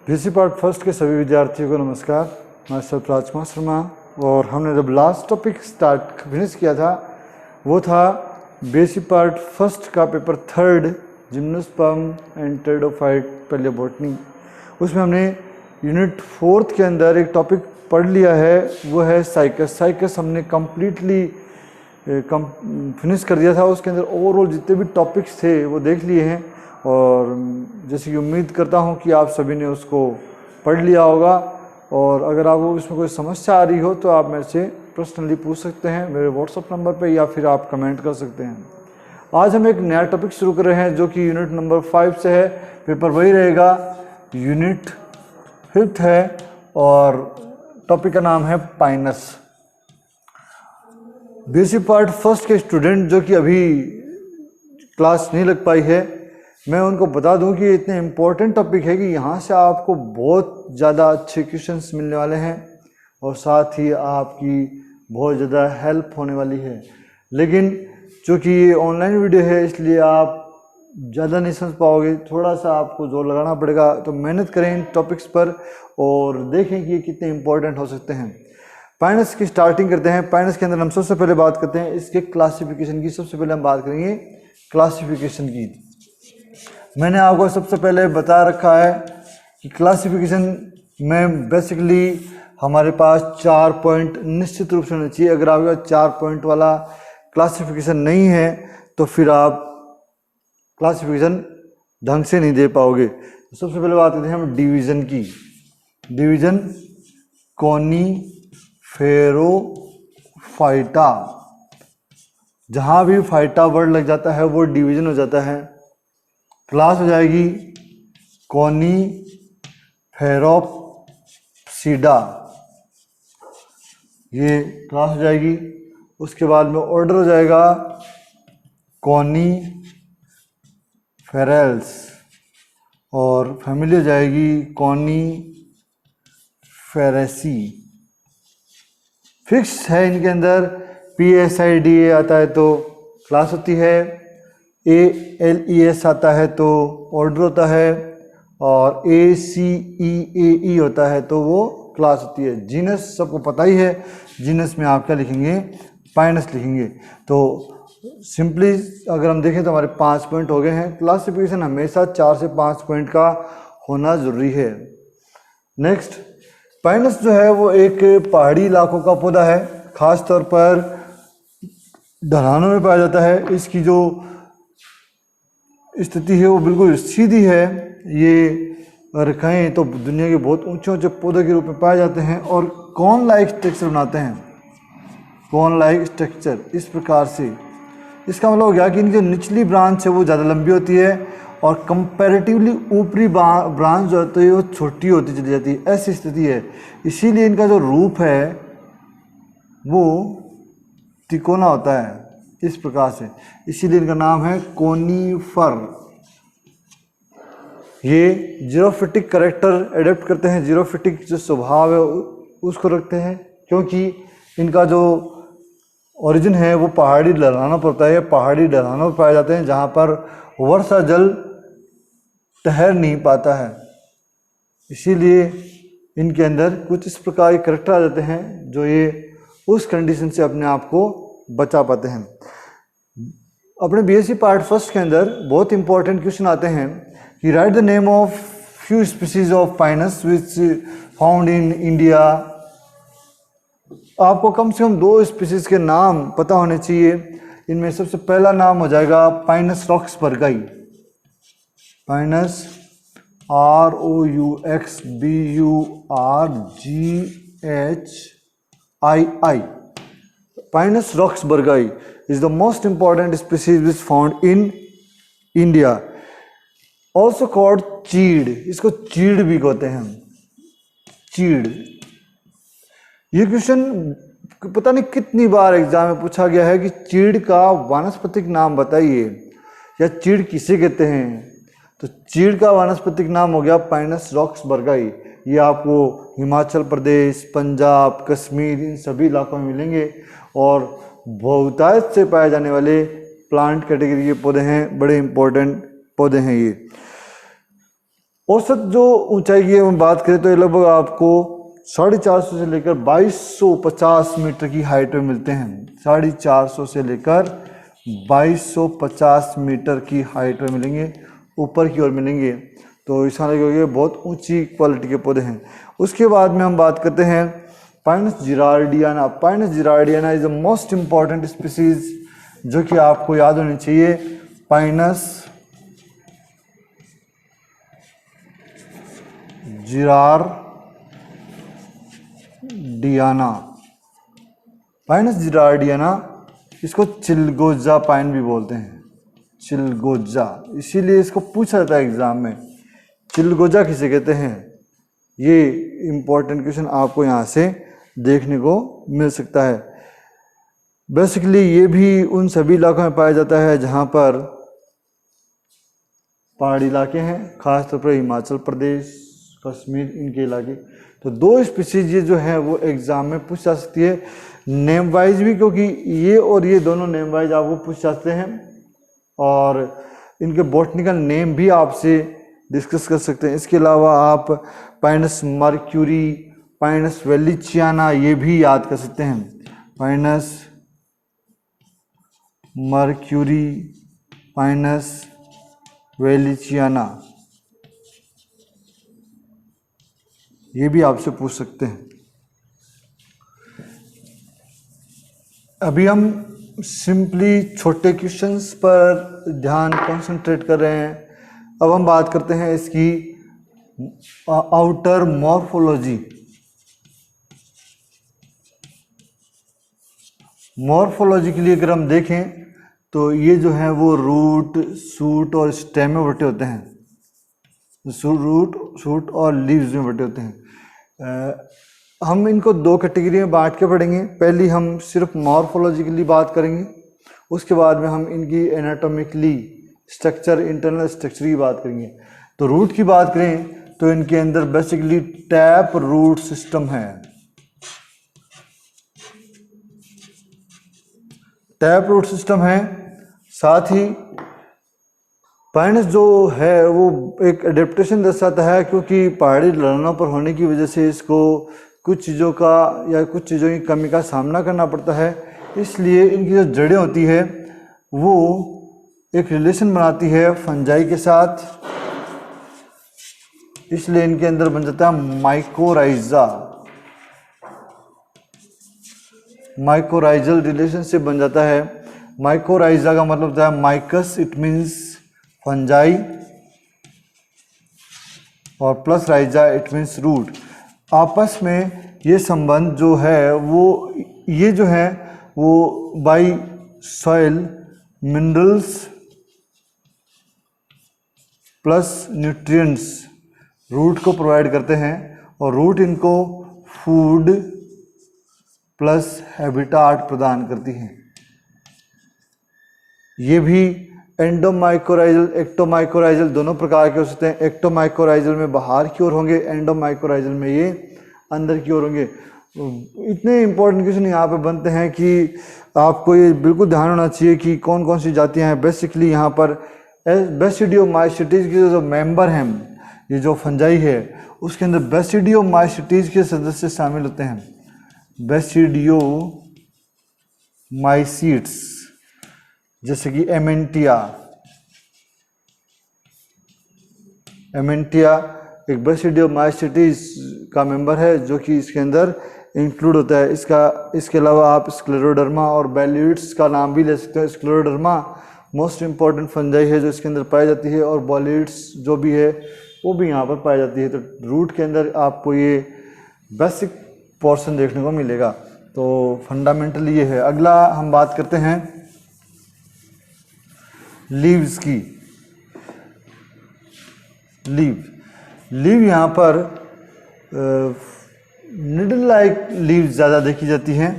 BSc part first के सभी विद्यार्थियों को नमस्कार। मैं सर राजकुमार शर्मा और हमने जब लास्ट टॉपिक फिनिश किया था वो था बीएससी पार्ट फर्स्ट का paper third gymnosperm and pteridophyte palaeobotany. उसमें हमने यूनिट फोर्थ के अंदर एक टॉपिक पढ़ लिया है, वो है साइकस। साइकस हमने कम्प्लीटली फिनिश कर दिया था। उसके अंदर ओवरऑल जितने भी टॉपिक्स थे वो देख लिए हैं और जैसे कि उम्मीद करता हूं कि आप सभी ने उसको पढ़ लिया होगा। और अगर आपको इसमें कोई समस्या आ रही हो तो आप मेरे से पर्सनली पूछ सकते हैं मेरे व्हाट्सएप नंबर पे या फिर आप कमेंट कर सकते हैं। आज हम एक नया टॉपिक शुरू कर रहे हैं जो कि यूनिट नंबर 5 से है। पेपर वही रहेगा, यूनिट 5 है और टॉपिक का नाम है पाइनस। बीएससी पार्ट फर्स्ट के स्टूडेंट जो कि अभी क्लास नहीं लग पाई है, मैं उनको बता दूं कि इतने इम्पोर्टेंट टॉपिक है कि यहाँ से आपको बहुत ज़्यादा अच्छे क्वेश्चन्स मिलने वाले हैं और साथ ही आपकी बहुत ज़्यादा हेल्प होने वाली है। लेकिन चूँकि ये ऑनलाइन वीडियो है इसलिए आप ज़्यादा नहीं समझ पाओगे, थोड़ा सा आपको जोर लगाना पड़ेगा। तो मेहनत करें इन टॉपिक्स पर और देखें कि ये कितने इम्पोर्टेंट हो सकते हैं। पाइनस की स्टार्टिंग करते हैं। पाइनस के अंदर हम सबसे पहले बात करते हैं इसके क्लासिफिकेशन की। सबसे पहले हम बात करेंगे क्लासिफिकेशन की। मैंने आपको सबसे पहले बता रखा है कि क्लासिफिकेशन में बेसिकली हमारे पास 4 पॉइंट निश्चित रूप से होने चाहिए। अगर आपके पास 4 पॉइंट वाला क्लासिफिकेशन नहीं है तो फिर आप क्लासिफिकेशन ढंग से नहीं दे पाओगे। तो सबसे पहले बात करते हैं हम डिवीज़न की। डिवीज़न कोनीफेरोफाइटा, जहाँ भी फाइटा वर्ड लग जाता है वो डिवीज़न हो जाता है। क्लास हो जाएगी कोनीफेरोप्सिडा, ये क्लास हो जाएगी। उसके बाद में ऑर्डर हो जाएगा कोनीफेरल्स और फैमिली हो जाएगी कोनीफेरेसी। फिक्स है इनके अंदर PSIDA आता है तो क्लास होती है, ALES आता है तो ऑर्डर होता है और ACEAE होता है तो वो क्लास होती है। जीनस सबको पता ही है, जीनस में आप क्या लिखेंगे, पाइनस लिखेंगे। तो सिंपली अगर हम देखें तो हमारे 5 पॉइंट हो गए हैं। क्लासिफिकेशन हमेशा 4 से 5 पॉइंट का होना जरूरी है। नेक्स्ट, पाइनस जो है वो एक पहाड़ी इलाकों का पौधा है, खास तौर पर ढलानों में पाया जाता है। इसकी जो स्थिति है वो बिल्कुल सीधी है। ये अगर कहें तो दुनिया के बहुत ऊंचे ऊंचे पौधे के रूप में पाए जाते हैं और कॉर्न लाइक स्ट्रक्चर बनाते हैं। कॉर्न लाइक स्ट्रक्चर इस प्रकार से, इसका मतलब हो गया कि इनकी जो निचली ब्रांच है वो ज़्यादा लंबी होती है और कंपैरेटिवली ऊपरी ब्रांच जो होती है वो छोटी होती चली जाती है। ऐसी स्थिति है, इसीलिए इनका जो रूप है वो तिकोना होता है इस प्रकार से, इसीलिए इनका नाम है कोनीफर। ये जीरोफिटिक कैरेक्टर एडेप्ट करते हैं, जीरोफिटिक जो स्वभाव है उसको रखते हैं, क्योंकि इनका जो ओरिजिन है वो पहाड़ी ढलानों पर होता है। पहाड़ी ढलानों पर पाए जाते हैं जहाँ पर वर्षा जल ठहर नहीं पाता है, इसीलिए इनके अंदर कुछ इस प्रकार के कैरेक्टर आ जाते हैं जो ये उस कंडीशन से अपने आप को बचा पाते हैं। अपने बीएससी पार्ट फर्स्ट के अंदर बहुत इंपॉर्टेंट क्वेश्चन आते हैं कि right the name of few species of Pinus which found in India. आपको कम से कम 2 स्पीसीज के नाम पता होने चाहिए। इनमें सबसे पहला नाम हो जाएगा pinus roxburghii. Pinus ROUXBURGHII। Pinus roxburghi is the most important species which found in India, also called चीड़। इसको चीड़ भी कहते हैं, चीड़। ये क्वेश्चन पता नहीं कितनी बार एग्जाम में पूछा गया है कि चीड़ का वानस्पतिक नाम बताइए या चीड़ किसे कहते हैं। तो चीड़ का वानस्पतिक नाम हो गया पाइनस रॉक्सबर्गाई। ये आपको हिमाचल प्रदेश, पंजाब, कश्मीर इन सभी इलाकों में मिलेंगे और बहुतायत से पाए जाने वाले प्लांट कैटेगरी के पौधे हैं, बड़े इंपॉर्टेंट पौधे हैं ये। औसत जो ऊंचाई की हम बात करें तो ये लगभग आपको 450 से लेकर 2250 मीटर की हाइट में मिलते हैं। 450 से लेकर 2250 मीटर की हाइट में मिलेंगे, ऊपर की ओर मिलेंगे। तो इसका मतलब बहुत ऊंची क्वालिटी के पौधे हैं। उसके बाद में हम बात करते हैं pinus gerardiana. Pinus gerardiana is the most important species जो कि आपको याद होनी चाहिए। पाइनस जिरार्डियाना, पाइनस जिरार्डियाना, इसको चिलगोजा पाइन भी बोलते हैं, चिलगोजा। इसीलिए इसको पूछा जाता है एग्जाम में, चिलगोजा किसे कहते हैं। ये इंपॉर्टेंट क्वेश्चन आपको यहाँ से देखने को मिल सकता है। बेसिकली ये भी उन सभी इलाकों में पाया जाता है जहाँ पर पहाड़ी इलाके हैं, खासतौर पर हिमाचल प्रदेश, कश्मीर, इनके इलाके। तो दो स्पीसीज ये जो है वो एग्जाम में पूछ जा सकती है, नेम वाइज भी, क्योंकि ये और ये दोनों नेम वाइज आपको पूछ जाते हैं, और इनके बॉटनिकल नेम भी आपसे डिस्कस कर सकते हैं। इसके अलावा आप पाइनस मर्क्यूरी, पाइनस वेलिचियाना ये भी याद कर सकते हैं। पाइनस मर्क्यूरी, पाइनस वेलिचियाना, ये भी आपसे पूछ सकते हैं। अभी हम सिंपली छोटे क्वेश्चंस पर ध्यान कंसंट्रेट कर रहे हैं। अब हम बात करते हैं इसकी आउटर मॉर्फोलॉजी। मॉर्फोलॉजी के लिए अगर हम देखें तो ये जो है वो रूट, शूट और स्टेम में बटे होते हैं। रूट, शूट और लीव्स में बटे होते हैं। हम इनको दो कैटेगरी में बांट के पढ़ेंगे। पहली हम सिर्फ मॉर्फोलॉजिकली बात करेंगे, उसके बाद में हम इनकी एनाटॉमिकली स्ट्रक्चर, इंटरनल स्ट्रक्चर की बात करेंगे। तो रूट की बात करें तो इनके अंदर बेसिकली टैप रूट सिस्टम है। टैप रूट सिस्टम है। साथ ही पाइनस जो है वो एक एडेप्टेशन दर्शाता है, क्योंकि पहाड़ी ढलानों पर होने की वजह से इसको कुछ चीज़ों का या कुछ चीज़ों की कमी का सामना करना पड़ता है। इसलिए इनकी जो जड़ें होती है वो एक रिलेशन बनाती है फंजाई के साथ, इसलिए इनके अंदर बन जाता है माइकोराइजा। माइकोराइजल रिलेशनशिप बन जाता है। माइकोराइजा का मतलब होता है माइकस, इट मीन्स फंजाई, और plus rhiza it means root. आपस में ये संबंध जो है वो ये जो है वो by soil minerals plus nutrients root को प्रोवाइड करते हैं, और रूट इनको फूड प्लस हैबिटाट प्रदान करती हैं। ये भी एंडोमाइकोराइजल, एक्टोमाइकोराइजल दोनों प्रकार के हो सकते हैं। एक्टोमाइकोराइजल में बाहर की ओर होंगे, एंडोमाइकोराइजल में ये अंदर की ओर होंगे। इतने इंपॉर्टेंट क्वेश्चन यहाँ पे बनते हैं कि आपको ये बिल्कुल ध्यान होना चाहिए कि कौन कौन सी जातियाँ हैं। बेसिकली यहाँ पर बेसिडियोमाइसिटीज के जो मेंबर हैं, ये जो फंजाई है उसके अंदर बेसिडियोमाइसिटीज के सदस्य शामिल होते हैं। बेसिडियोमाइसिट्स जैसे कि एमेंटिया। एमेंटिया एक बेसिडियोमाइसिटीज का मेंबर है जो कि इसके अंदर इंक्लूड होता है। इसके अलावा आप स्क्लेरोडर्मा और बैलिड्स का नाम भी ले सकते हैं। स्क्लेरोडर्मा मोस्ट इंपॉर्टेंट फंजाई है जो इसके अंदर पाई जाती है, और बॉलिड्स जो भी है वो भी यहाँ पर पाई जाती है। तो रूट के अंदर आपको ये बेसिक पोर्शन देखने को मिलेगा। तो फंडामेंटली ये है। अगला हम बात करते हैं लीव्स की। लीव यहाँ पर निडल लाइक लीव्स ज़्यादा देखी जाती हैं,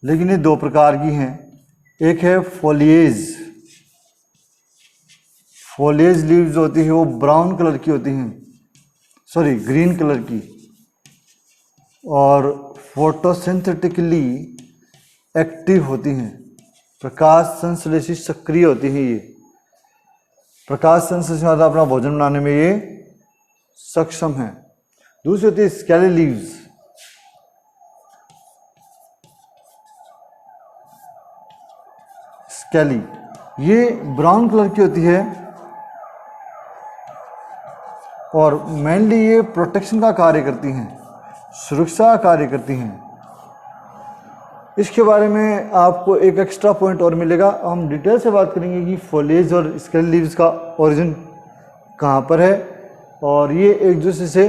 लेकिन ये दो प्रकार की हैं। एक है फोलिएज। फोलिएज लीव्स होती है वो ब्राउन कलर की होती हैं, सॉरी ग्रीन कलर की, और फोटोसिंथेटिकली एक्टिव होती हैं, प्रकाश संश्लेषी सक्रिय होती हैं ये। प्रकाश संश्लेषण के द्वारा अपना भोजन बनाने में ये सक्षम है। दूसरी होती है स्केली लीव्स। स्केली ये ब्राउन कलर की होती है और मेनली ये प्रोटेक्शन का कार्य करती हैं, सुरक्षा का कार्य करती हैं। इसके बारे में आपको एक एक्स्ट्रा पॉइंट और मिलेगा। हम डिटेल से बात करेंगे कि फोलिएज और स्केली लीव्स का ओरिजिन कहाँ पर है और ये एक दूसरे से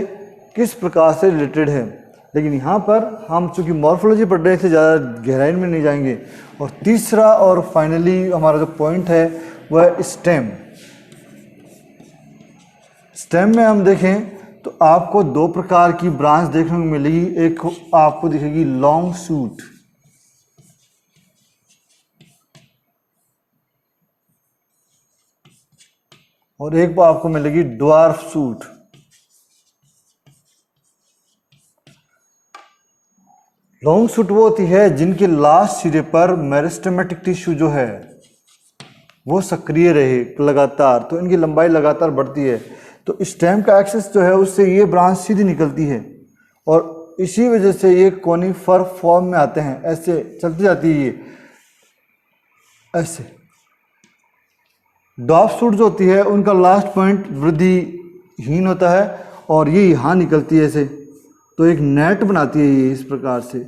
किस प्रकार से रिलेटेड है। लेकिन यहाँ पर हम चूँकि मॉर्फोलॉजी पढ़ रहे थे, ज़्यादा गहराई में नहीं जाएंगे। और तीसरा और फाइनली हमारा जो पॉइंट है वह स्टेम। स्टेम में हम देखें तो आपको दो प्रकार की ब्रांच देखने को मिलेगी। एक आपको दिखेगी लॉन्ग शूट और एक आपको मिलेगी ड्वार्फ शूट। लॉन्ग शूट वो होती है जिनके लास्ट सिरे पर मेरिस्टेमेटिक टिश्यू जो है वो सक्रिय रहे लगातार, तो इनकी लंबाई लगातार बढ़ती है। तो स्टेम का एक्सेस जो है उससे ये ब्रांच सीधी निकलती है और इसी वजह से ये कोनिफर फॉर्म में आते हैं। ऐसे चलती जाती है ये ऐसे। ड्वार्फ शूट जो होती है उनका लास्ट पॉइंट वृद्धिहीन होता है और ये यहाँ निकलती है ऐसे, तो एक नेट बनाती है ये इस प्रकार से,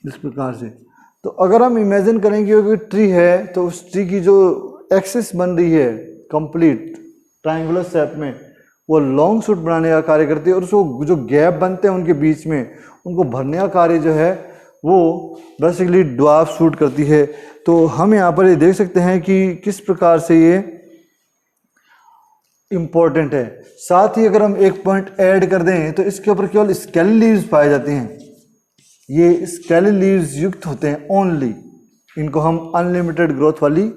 इस प्रकार से। तो अगर हम इमेजिन करेंगे कि ट्री है तो उस ट्री की जो एक्सिस बन रही है कंप्लीट ट्रायंगुलर शेप में, वो लॉन्ग शूट बनाने का कार्य करती है और उसको जो गैप बनते हैं उनके बीच में उनको भरने का कार्य जो है वो बेसिकली ड्वार्फ शूट करती है। तो हम यहाँ पर ये देख सकते हैं कि किस प्रकार से ये इम्पोर्टेंट है। साथ ही अगर हम एक पॉइंट ऐड कर दें तो इसके ऊपर केवल स्केली लीव्स पाए जाते हैं। ये स्केली लीव्स युक्त होते हैं ओनली, इनको हम अनलिमिटेड ग्रोथ वाली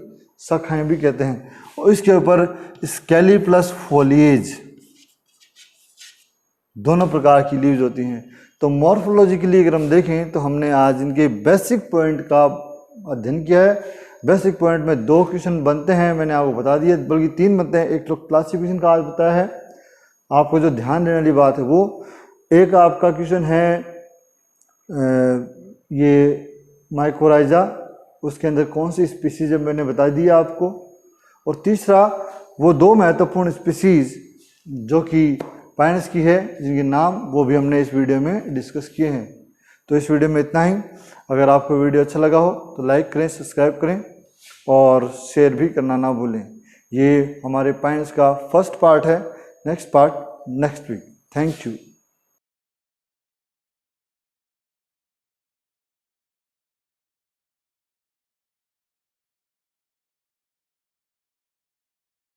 शाखाएं भी कहते हैं। और इसके ऊपर स्केली प्लस फोलिएज दोनों प्रकार की लीव्स होती हैं। तो मॉर्फोलॉजिकली अगर हम देखें तो हमने आज इनके बेसिक पॉइंट का अध्ययन किया है। बेसिक पॉइंट में 2 क्वेश्चन बनते हैं, मैंने आपको बता दिया, बल्कि 3 बनते हैं। एक तो क्लासिफिकेशन का आज बताया है। आपको जो ध्यान देने वाली बात है वो एक आपका क्वेश्चन है ये माइकोराइजा, उसके अंदर कौन सी स्पीसीज है मैंने बता दिया आपको। और तीसरा वो 2 महत्वपूर्ण स्पीसीज जो कि पाइनस की है जिनके नाम वो भी हमने इस वीडियो में डिस्कस किए हैं। तो इस वीडियो में इतना ही। अगर आपको वीडियो अच्छा लगा हो तो लाइक करें, सब्सक्राइब करें और शेयर भी करना ना भूलें। ये हमारे पाइनस का फर्स्ट पार्ट है। Next part next week. Thank you.